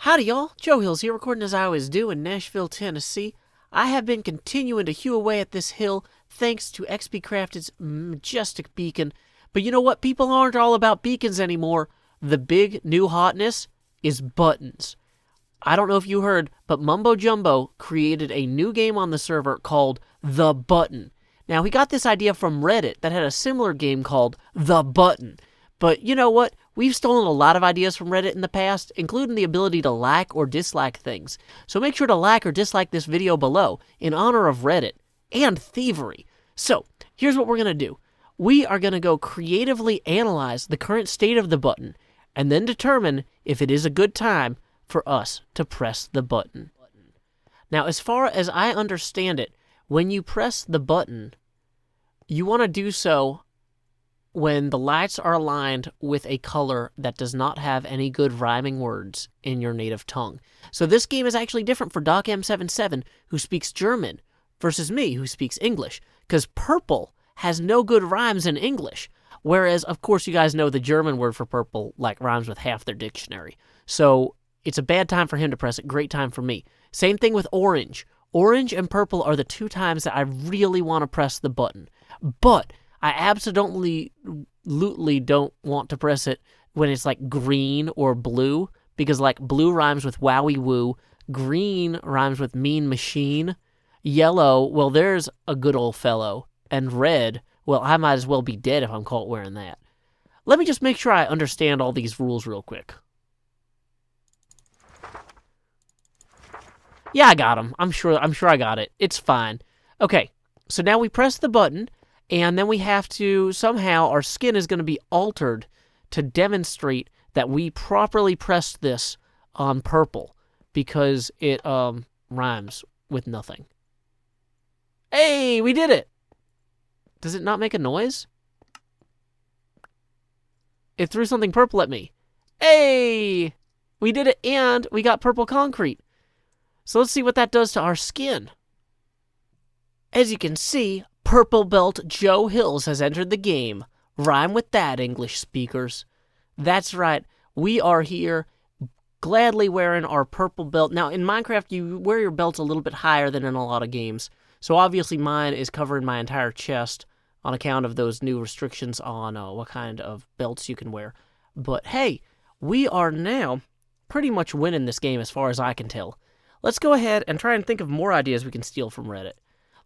Howdy, y'all. Joe Hills here, recording as I always do in Nashville, Tennessee. I have been continuing to hew away at this hill thanks to XP Crafted's majestic beacon. But you know what? People aren't all about beacons anymore. The big new hotness is buttons. I don't know if you heard, but Mumbo Jumbo created a new game on the server called The Button. Now, he got this idea from Reddit that had a similar game called The Button. But you know what? We've stolen a lot of ideas from Reddit in the past, including the ability to like or dislike things. So make sure to like or dislike this video below in honor of Reddit and thievery. So, here's what we're going to do. We are going to go creatively analyze the current state of the button and then determine if it is a good time for us to press the button. Now, as far as I understand it, when you press the button, you want to do so when the lights are aligned with a color that does not have any good rhyming words in your native tongue. So this game is actually different for DocM77, who speaks German, versus me, who speaks English, because purple has no good rhymes in English, whereas, of course, you guys know the German word for purple, like, rhymes with half their dictionary. So it's a bad time for him to press it, great time for me. Same thing with orange. Orange and purple are the two times that I really want to press the button. But I absolutely don't want to press it when it's like green or blue, because like blue rhymes with wowie woo, green rhymes with mean machine, yellow, well, there's a good old fellow, and red, well, I might as well be dead if I'm caught wearing that. Let me just make sure I understand all these rules real quick. Yeah, I got them. I'm sure I got it. It's fine. Okay, so now we press the button, and then we have to, somehow, our skin is going to be altered to demonstrate that we properly pressed this on purple, because it rhymes with nothing. Hey, we did it! Does it not make a noise? It threw something purple at me. Hey! We did it, and we got purple concrete. So let's see what that does to our skin. As you can see, Purple Belt Joe Hills has entered the game. Rhyme with that, English speakers. That's right, we are here gladly wearing our purple belt. Now, in Minecraft, you wear your belts a little bit higher than in a lot of games. So obviously mine is covering my entire chest on account of those new restrictions on what kind of belts you can wear. But hey, we are now pretty much winning this game as far as I can tell. Let's go ahead and try and think of more ideas we can steal from Reddit.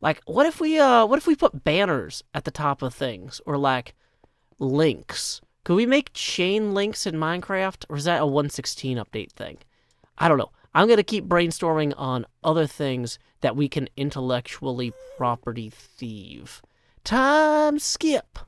Like, what if we put banners at the top of things, or like links? Could we make chain links in Minecraft, or is that a 1.16 update thing? I don't know. I'm gonna keep brainstorming on other things that we can intellectually property thieve. Time skip.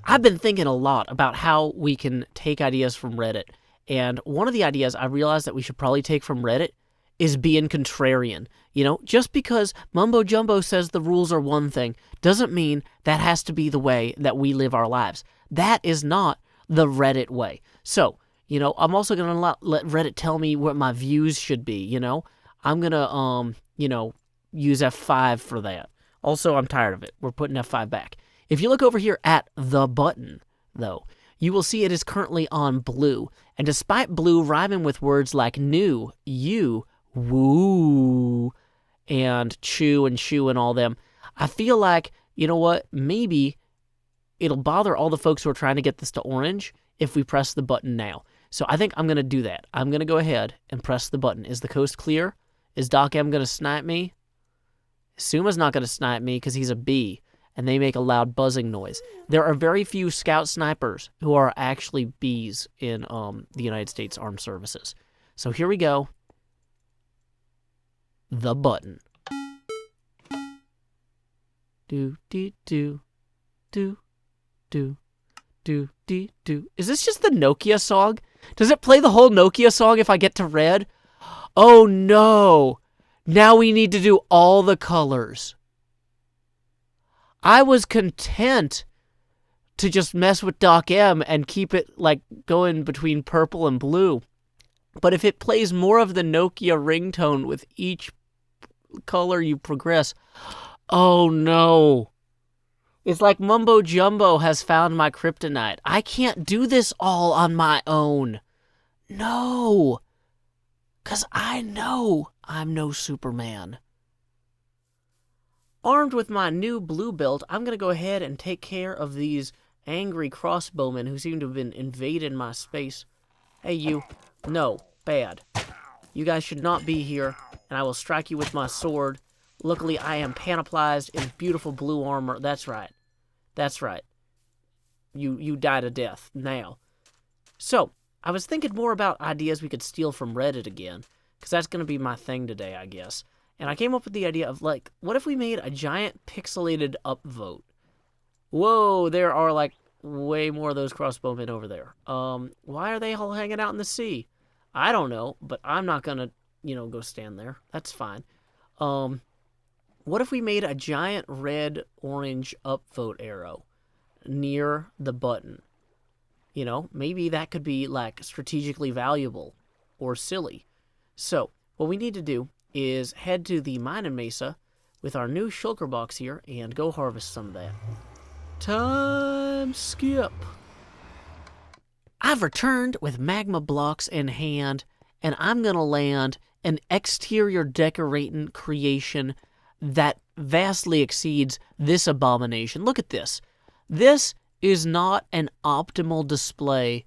I've been thinking a lot about how we can take ideas from Reddit, and one of the ideas I realized that we should probably take from Reddit is being contrarian. You know, just because Mumbo Jumbo says the rules are one thing doesn't mean that has to be the way that we live our lives. That is not the Reddit way. So, you know, I'm also going to let Reddit tell me what my views should be, you know? I'm going to, you know, use F5 for that. Also, I'm tired of it. We're putting F5 back. If you look over here at the button, though, you will see it is currently on blue. And despite blue rhyming with words like new, you, woo, and chew and shoe and all them, I feel like, you know what, maybe it'll bother all the folks who are trying to get this to orange if we press the button now. So I think I'm going to do that. I'm going to go ahead and press the button. Is the coast clear? Is Doc M going to snipe me? Suma's not going to snipe me because he's a bee, and they make a loud buzzing noise. There are very few scout snipers who are actually bees in the United States Armed Services. So here we go. The button. Do, do, do, do, do, do, do, do. Is this just the Nokia song? Does it play the whole Nokia song if I get to red? Oh no! Now we need to do all the colors. I was content to just mess with Doc M and keep it like going between purple and blue. But if it plays more of the Nokia ringtone with each color you progress, oh no. It's like Mumbo Jumbo has found my kryptonite. I can't do this all on my own. No! 'Cause I know I'm no Superman. Armed with my new blue belt, I'm going to go ahead and take care of these angry crossbowmen who seem to have been invading my space. Hey, you. No. Bad. You guys should not be here, and I will strike you with my sword. Luckily, I am panoplized in beautiful blue armor. That's right. That's right. You died a death. Now. So, I was thinking more about ideas we could steal from Reddit again, because that's going to be my thing today, I guess. And I came up with the idea of, like, what if we made a giant pixelated upvote? Whoa, there are, like, way more of those crossbowmen over there. Why are they all hanging out in the sea? I don't know, but I'm not gonna, go stand there. That's fine. What if we made a giant red-orange upvote arrow near the button? Maybe that could be, like, strategically valuable or silly. So, what we need to do is head to the mining mesa with our new shulker box here and go harvest some of that. Time skip. I've returned with magma blocks in hand, and I'm going to land an exterior decorating creation that vastly exceeds this abomination. Look at this. This is not an optimal display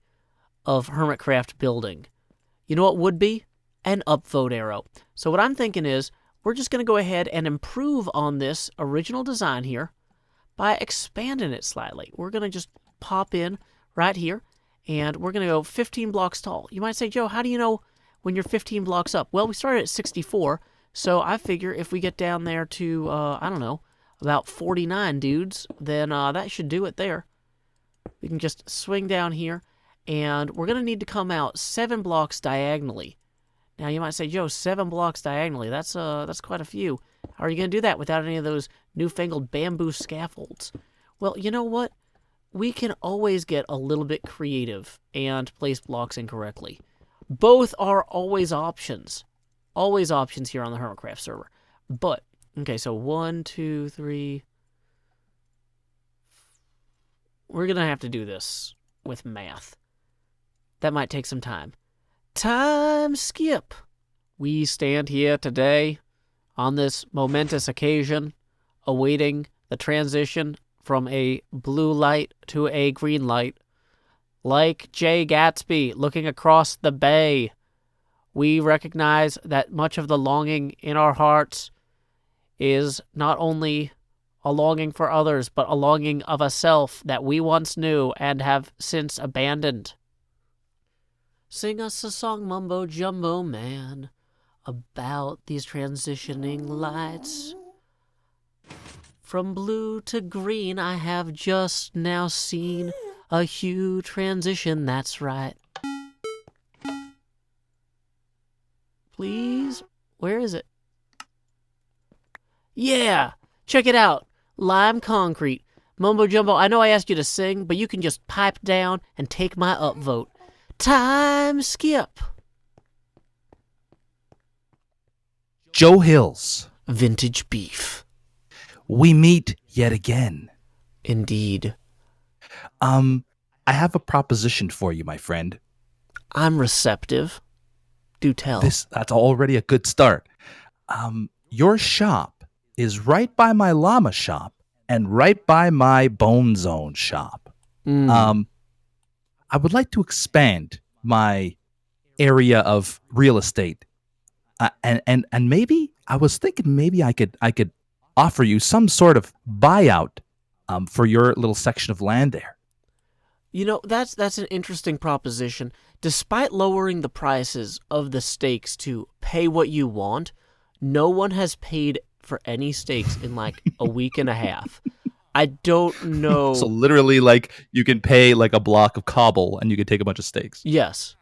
of Hermitcraft building. You know what would be? An upvote arrow. So what I'm thinking is, we're just going to go ahead and improve on this original design here by expanding it slightly. We're going to just pop in right here, and we're going to go 15 blocks tall. You might say, Joe, how do you know when you're 15 blocks up? Well, we started at 64, so I figure if we get down there to, I don't know, about 49 dudes, then that should do it there. We can just swing down here, and we're going to need to come out 7 blocks diagonally. Now, you might say, Joe, 7 blocks diagonally, that's quite a few. How are you going to do that without any of those newfangled bamboo scaffolds? Well, you know what? We can always get a little bit creative and place blocks incorrectly. Both are always options. Always options here on the Hermitcraft server. But, okay, so 1, 2, 3... We're going to have to do this with math. That might take some time. Time skip. We stand here today on this momentous occasion, awaiting the transition from a blue light to a green light. Like Jay Gatsby looking across the bay, we recognize that much of the longing in our hearts is not only a longing for others, but a longing of a self that we once knew and have since abandoned. Sing us a song, Mumbo Jumbo Man, about these transitioning lights. From blue to green, I have just now seen a hue transition, that's right. Please? Where is it? Yeah! Check it out. Lime concrete. Mumbo Jumbo, I know I asked you to sing, but you can just pipe down and take my upvote. Time skip. Joe Hills. Vintagebeef. We meet yet again. Indeed. I have a proposition for you, my friend. I'm receptive. Do tell. That's already a good start. Your shop is right by my llama shop and right by my Bone Zone shop. I would like to expand my area of real estate, and maybe I was thinking maybe I could offer you some sort of buyout for your little section of land there. You know, that's an interesting proposition. Despite lowering the prices of the stakes to pay what you want, no one has paid for any stakes in like a week and a half. I don't know. So literally, like, you can pay like a block of cobble and you can take a bunch of stakes. Yes.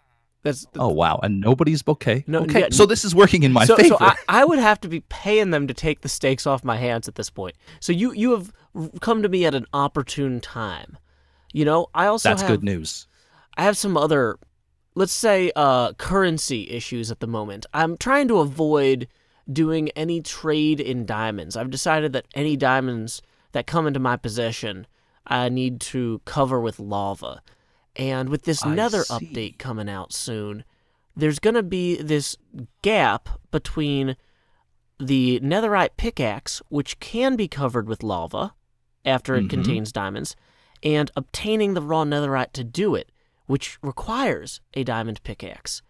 Oh, wow. And nobody's okay. No, okay. yeah, so this is working in my favor. So I would have to be paying them to take the stakes off my hands at this point. So you have come to me at an opportune time. You know, I also That's good news. I have some other, let's say, currency issues at the moment. I'm trying to avoid doing any trade in diamonds. I've decided that any diamonds that come into my possession, I need to cover with lava. And with this I nether see. update coming out soon, there's going to be this gap between the netherite pickaxe, which can be covered with lava after it contains diamonds, and obtaining the raw netherite to do it, which requires a diamond pickaxe.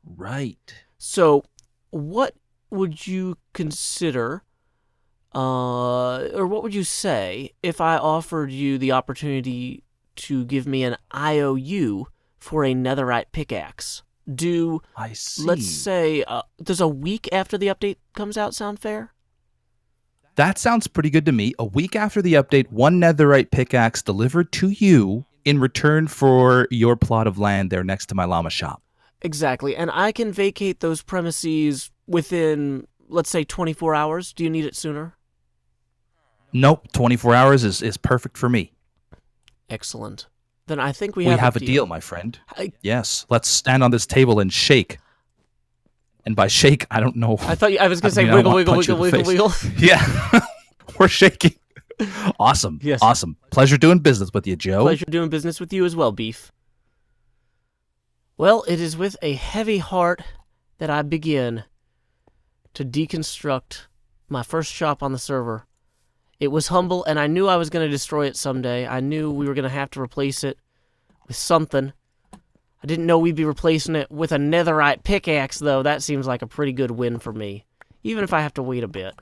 Right. So, what would you consider, or what would you say if I offered you the opportunity to give me an IOU for a netherite pickaxe? I see. Let's say, does a week after the update comes out sound fair? That sounds pretty good to me. A week after the update, 1 netherite pickaxe delivered to you in return for your plot of land there next to my llama shop. Exactly, and I can vacate those premises within, let's say, 24 hours. Do you need it sooner? Nope, 24 hours is perfect for me. Excellent. Then I think we We have have a deal, my friend. I Yes, let's stand on this table and shake. And by shake, I don't know. thought I was going to say I mean, I wiggle, don't wanna wiggle, punch you in wiggle, the wiggle, face. wiggle. Yeah, we're shaking. Awesome. Yes. Awesome. Pleasure doing business with you, Joe. Pleasure doing business with you as well, Beef. Well, it is with a heavy heart that I begin to deconstruct my first shop on the server. It was humble, and I knew I was going to destroy it someday. I knew we were going to have to replace it with something. I didn't know we'd be replacing it with a netherite pickaxe, though. That seems like a pretty good win for me, even if I have to wait a bit.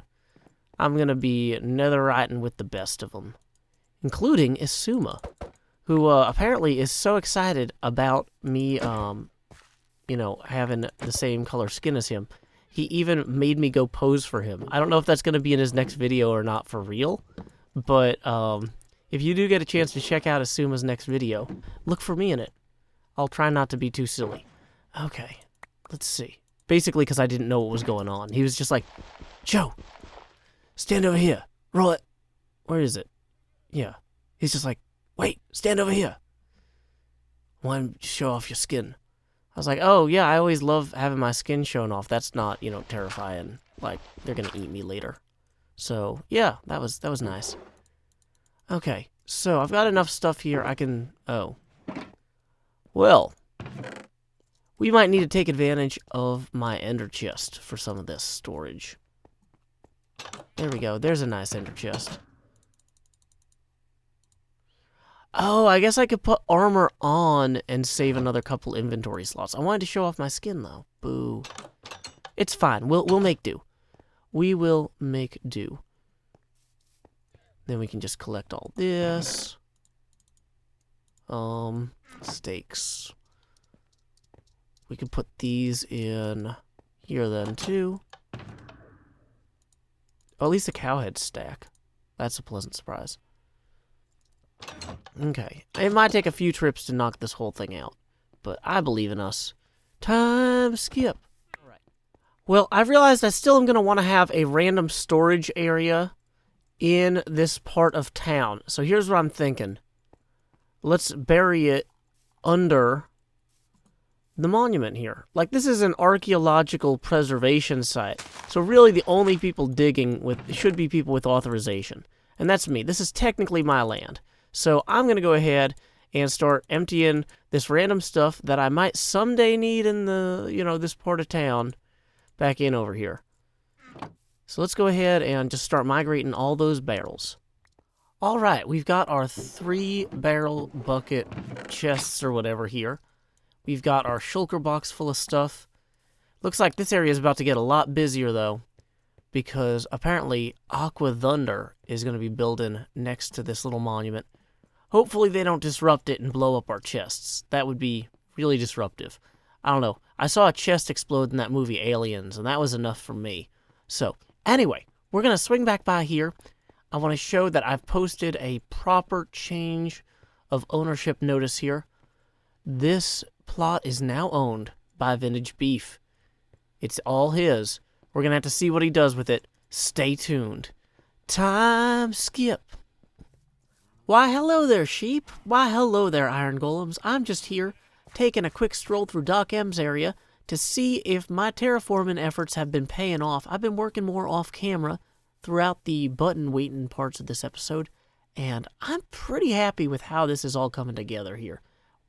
I'm going to be netheriting with the best of them, including Isuma, who apparently is so excited about me, having the same color skin as him. He even made me go pose for him. I don't know if that's going to be in his next video or not for real, but if you do get a chance to check out Isuma's next video, look for me in it. I'll try not to be too silly. Okay, let's see. Basically, because I didn't know what was going on. He was just like, Joe, stand over here. Roll it. Where is it? Yeah. He's just like, wait, stand over here. Want to show off your skin. I was like, oh, yeah, I always love having my skin shown off. That's not, terrifying. Like, they're going to eat me later. So, yeah, that was nice. Okay, so I've got enough stuff here. I can... Oh. Well, we might need to take advantage of my ender chest for some of this storage. There we go. There's a nice ender chest. Oh, I guess I could put armor on and save another couple inventory slots. I wanted to show off my skin, though. Boo. It's fine. We'll make do. We will make do. Then we can just collect all this. Steaks. We can put these in here then, too. Oh, at least the cowhead stack. That's a pleasant surprise. Okay. It might take a few trips to knock this whole thing out, but I believe in us. Time skip. All right. Well, I've realized I still am going to want to have a random storage area in this part of town. So here's what I'm thinking. Let's bury it under the monument here. Like, this is an archaeological preservation site. So really the only people digging should be people with authorization. And that's me. This is technically my land. So I'm going to go ahead and start emptying this random stuff that I might someday need in the, this part of town back in over here. So let's go ahead and just start migrating all those barrels. All right, we've got our 3-barrel bucket chests or whatever here. We've got our shulker box full of stuff. Looks like this area is about to get a lot busier, though, because apparently Aqua Thunder is going to be building next to this little monument. Hopefully they don't disrupt it and blow up our chests. That would be really disruptive. I don't know. I saw a chest explode in that movie Aliens, and that was enough for me. So, anyway, we're going to swing back by here. I want to show that I've posted a proper change of ownership notice here. This plot is now owned by Vintagebeef. It's all his. We're going to have to see what he does with it. Stay tuned. Time skip. Why, hello there, sheep. Why, hello there, iron golems. I'm just here, taking a quick stroll through Doc M's area to see if my terraforming efforts have been paying off. I've been working more off-camera throughout the button-waiting parts of this episode, and I'm pretty happy with how this is all coming together here.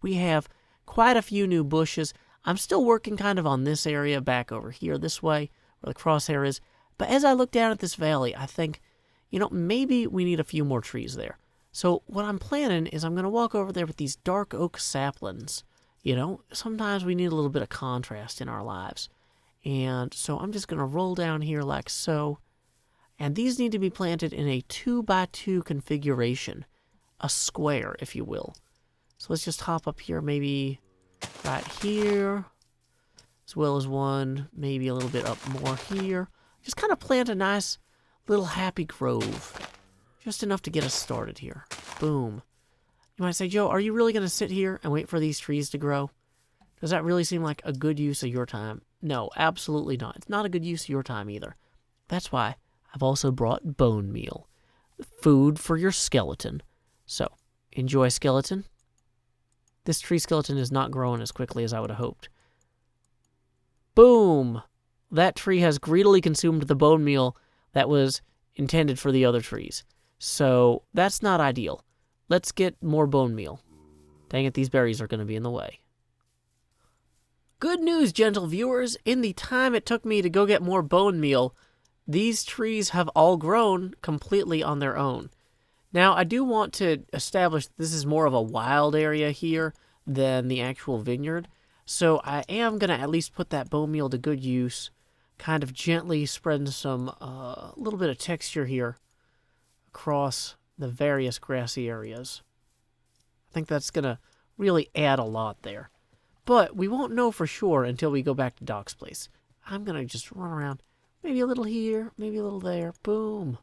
We have quite a few new bushes. I'm still working kind of on this area back over here this way, where the crosshair is. But as I look down at this valley, I think, maybe we need a few more trees there. So what I'm planning is I'm going to walk over there with these dark oak saplings. Sometimes we need a little bit of contrast in our lives. And so I'm just going to roll down here like so. And these need to be planted in a 2x2 configuration. A square, if you will. So let's just hop up here, maybe right here. As well as one, maybe a little bit up more here. Just kind of plant a nice little happy grove. Just enough to get us started here. Boom. You might say, Joe, are you really going to sit here and wait for these trees to grow? Does that really seem like a good use of your time? No, absolutely not. It's not a good use of your time either. That's why I've also brought bone meal. Food for your skeleton. So, enjoy, skeleton. This tree skeleton is not growing as quickly as I would have hoped. Boom! That tree has greedily consumed the bone meal that was intended for the other trees. So, that's not ideal. Let's get more bone meal. Dang it, these berries are going to be in the way. Good news, gentle viewers. In the time it took me to go get more bone meal, these trees have all grown completely on their own. Now, I do want to establish this is more of a wild area here than the actual vineyard. So I am going to at least put that bone meal to good use. Kind of gently spreading some, little bit of texture here across the various grassy areas. I think that's going to really add a lot there. But we won't know for sure until we go back to Doc's place. I'm going to just run around. Maybe a little here, maybe a little there. Boom.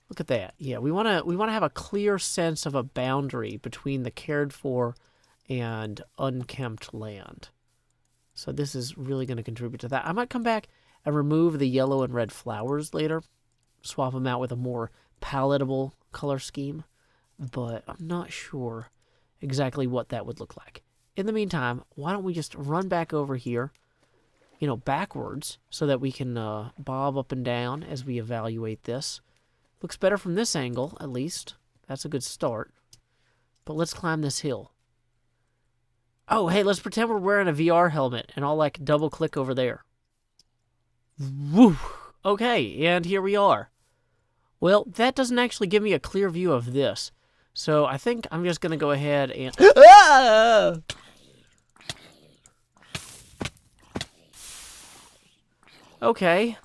Look at that. Yeah, we want to have a clear sense of a boundary between the cared for and unkempt land. So this is really going to contribute to that. I might come back and remove the yellow and red flowers later. Swap them out with a more palatable color scheme. But I'm not sure exactly what that would look like. In the meantime, why don't we just run back over here, backwards, so that we can bob up and down as we evaluate this. Looks better from this angle, at least. That's a good start. But let's climb this hill. Oh, hey, let's pretend we're wearing a VR helmet, and I'll, double-click over there. Woo! Okay, and here we are. Well, that doesn't actually give me a clear view of this. So I think I'm just going to go ahead and... Ah! Okay.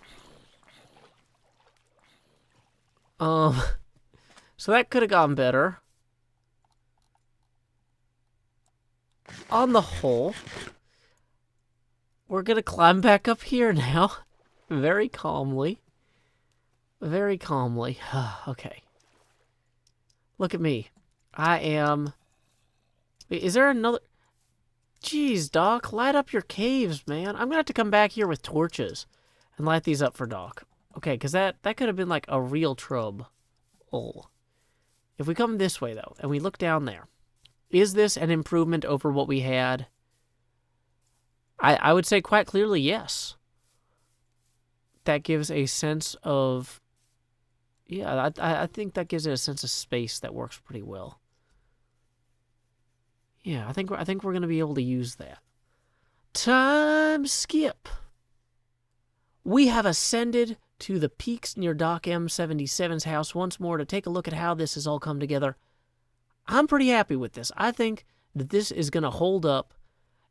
So that could have gone better. On the whole, we're going to climb back up here now. Very calmly. Very calmly. Okay. Look at me. I am... Wait, is there another... Jeez, Doc, light up your caves, man. I'm going to have to come back here with torches and light these up for Doc. Okay, because that could have been like a real trub. Oh. If we come this way, though, and we look down there, is this an improvement over what we had? I would say quite clearly yes. That gives a sense of... Yeah, I think that gives it a sense of space that works pretty well. Yeah, I think we're going to be able to use that. Time skip. We have ascended to the peaks near Doc M77's house once more to take a look at how this has all come together. I'm pretty happy with this. I think that this is going to hold up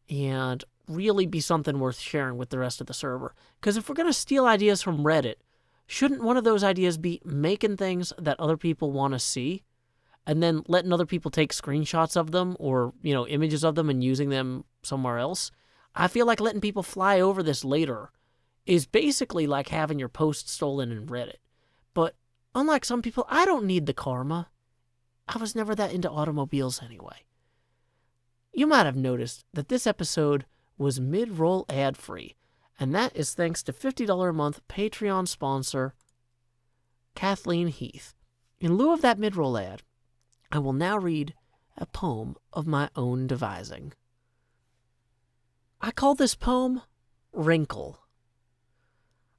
and really be something worth sharing with the rest of the server. Because if we're going to steal ideas from Reddit, shouldn't one of those ideas be making things that other people want to see and then letting other people take screenshots of them or, images of them and using them somewhere else? I feel like letting people fly over this later is basically like having your post stolen in Reddit. But unlike some people, I don't need the karma. I was never that into automobiles anyway. You might have noticed that this episode was mid-roll ad-free, and that is thanks to $50 a month Patreon sponsor, Kathleen Heath. In lieu of that mid-roll ad, I will now read a poem of my own devising. I call this poem Wrinkle.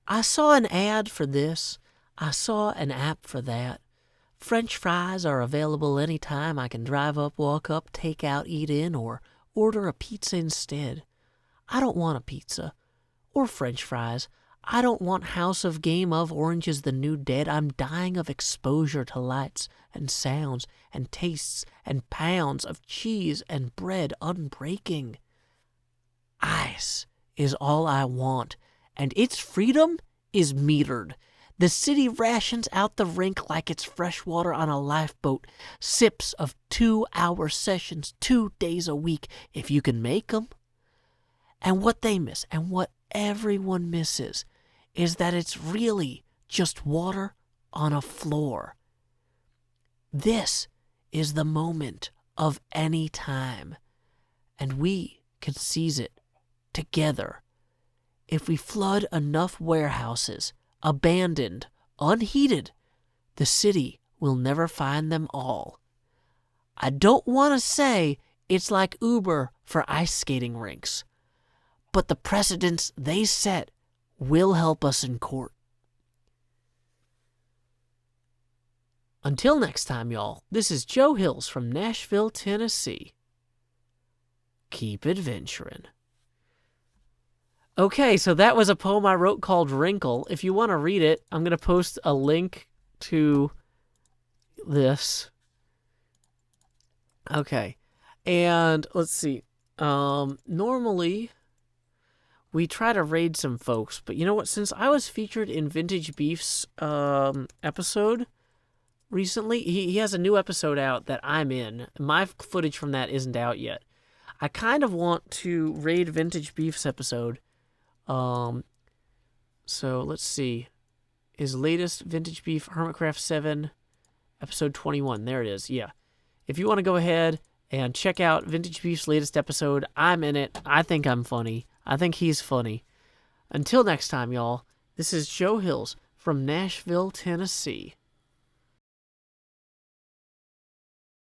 I saw an ad for this. I saw an app for that. French fries are available anytime. I can drive up, walk up, take out, eat in, or order a pizza instead. I don't want a pizza or French fries. I don't want House of Game of Orange is the New Dead. I'm dying of exposure to lights and sounds and tastes and pounds of cheese and bread unbreaking. Ice is all I want, and its freedom is metered. The city rations out the rink like it's fresh water on a lifeboat. Sips of 2-hour sessions 2 days a week, if you can make 'em. And what they miss, and what everyone misses, is that it's really just water on a floor. This is the moment of any time, and we can seize it together. If we flood enough warehouses, abandoned, unheated, the city will never find them all. I don't want to say it's like Uber for ice skating rinks, but the precedents they set will help us in court. Until next time, y'all, this is Joe Hills from Nashville, Tennessee. Keep adventuring. Okay, so that was a poem I wrote called Wrinkle. If you want to read it, I'm going to post a link to this. Okay, and let's see. Normally, we try to raid some folks, but you know what? Since I was featured in Vintagebeef's episode recently, he has a new episode out that I'm in. My footage from that isn't out yet. I kind of want to raid Vintagebeef's episode. So let's see. His latest Vintagebeef Hermitcraft 7, episode 21. There it is. Yeah. If you want to go ahead and check out Vintagebeef's latest episode, I'm in it. I think I'm funny. I think he's funny. Until next time, y'all, this is Joe Hills from Nashville, Tennessee.